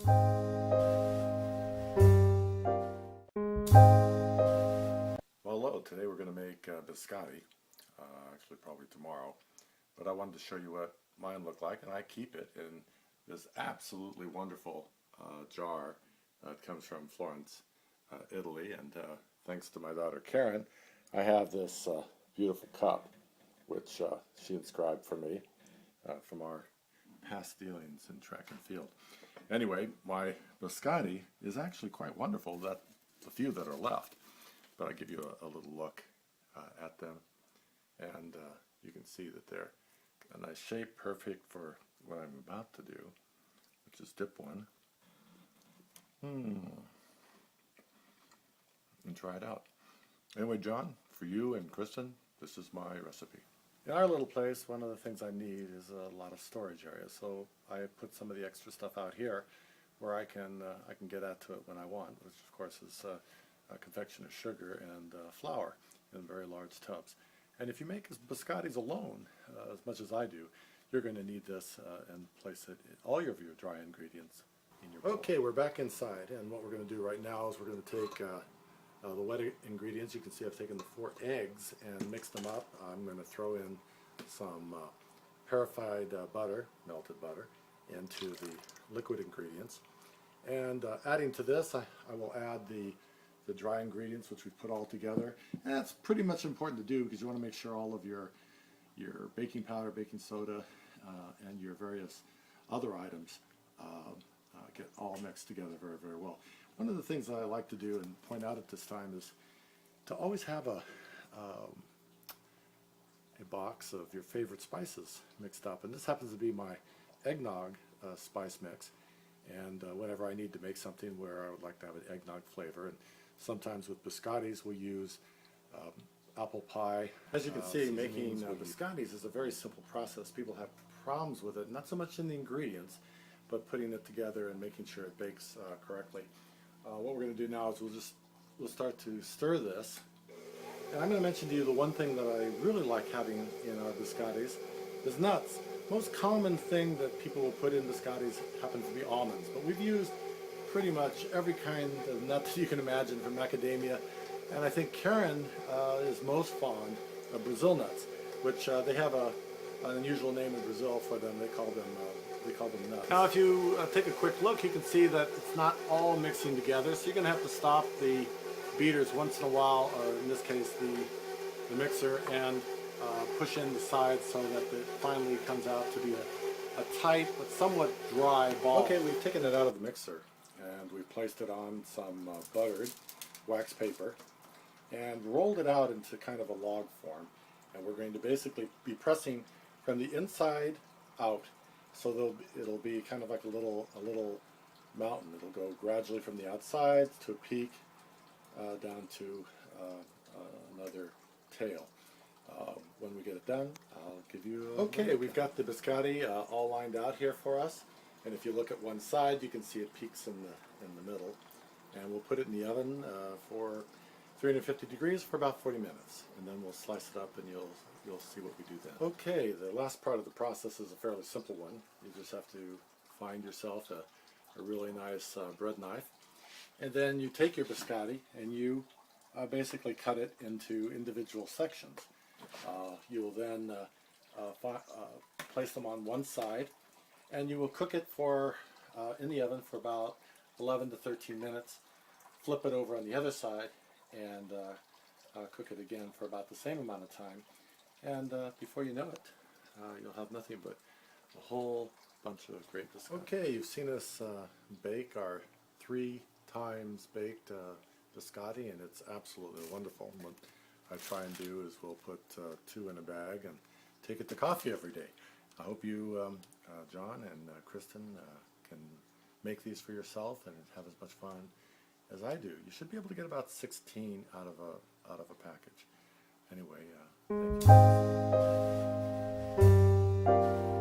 Well, hello. Today we're going to make biscotti, actually probably tomorrow, but I wanted to show you what mine look like, and I keep it in this absolutely wonderful jar that comes from Florence, Italy, and thanks to my daughter Karen, I have this beautiful cup, which she inscribed for me from our past dealings in track and field. Anyway, my biscotti is actually quite wonderful, that the few that are left. But I'll give you a little look at them, and you can see that they're a nice shape, perfect for what I'm about to do, which is dip one and try it out. Anyway, John, for you and Kristen, this is my recipe. In our little place, one of the things I need is a lot of storage area, so I put some of the extra stuff out here where I can get at to it when I want, which of course is a confection of sugar and flour in very large tubs. And if you make biscottis alone, as much as I do, you're going to need this and place it in all of your dry ingredients in your bowl. Okay, we're back inside, and what we're going to do right now is we're going to take the wet ingredients. You can see I've taken the 4 eggs and mixed them up. I'm going to throw in some purified butter, melted butter, into the liquid ingredients. And adding to this, I will add the dry ingredients, which we've put all together. And that's pretty much important to do because you want to make sure all of your baking powder, baking soda, and your various other items get all mixed together very, very well. One of the things that I like to do and point out at this time is to always have a box of your favorite spices mixed up. And this happens to be my eggnog spice mix. And whenever I need to make something where I would like to have an eggnog flavor, and sometimes with biscottis we'll use apple pie. As you can see, making biscottis is a very simple process. People have problems with it, not so much in the ingredients, but putting it together and making sure it bakes correctly. What we're going to do now is we'll start to stir this. And I'm going to mention to you the one thing that I really like having in our biscottis is nuts. Most common thing that people will put in biscottis happens to be almonds, but we've used pretty much every kind of nut that you can imagine, from macadamia, and I think Karen is most fond of Brazil nuts, which they have an unusual name in Brazil for them. They call them nuts. Now, if you take a quick look, you can see that it's not all mixing together, so you're going to have to stop the beaters once in a while, or in this case the mixer, and push in the sides so that it finally comes out to be a tight but somewhat dry ball. Okay, we've taken it out of the mixer and we've placed it on some buttered wax paper and rolled it out into kind of a log form. And we're going to basically be pressing from the inside out, so it'll be kind of like a little mountain. It'll go gradually from the outside to a peak down to another tail. When we get it done, I'll give you okay, we've got the biscotti all lined out here for us, and if you look at one side you can see it peaks in the middle, and we'll put it in the oven for 350 degrees for about 40 minutes, and then we'll slice it up and you'll see what we do then. Okay, the last part of the process is a fairly simple one. You just have to find yourself a really nice bread knife, and then you take your biscotti and you basically cut it into individual sections. You will then place them on one side, and you will cook it for in the oven for about 11 to 13 minutes. Flip it over on the other side and cook it again for about the same amount of time. And before you know it, you'll have nothing but a whole bunch of great biscotti. Okay, you've seen us bake our 3 times baked biscotti, and it's absolutely wonderful. What I try and do is we'll put 2 in a bag and take it to coffee every day. I hope you, John and Kristen, can make these for yourself and have as much fun as I do. You should be able to get about 16 out of a package. Anyway, thank you.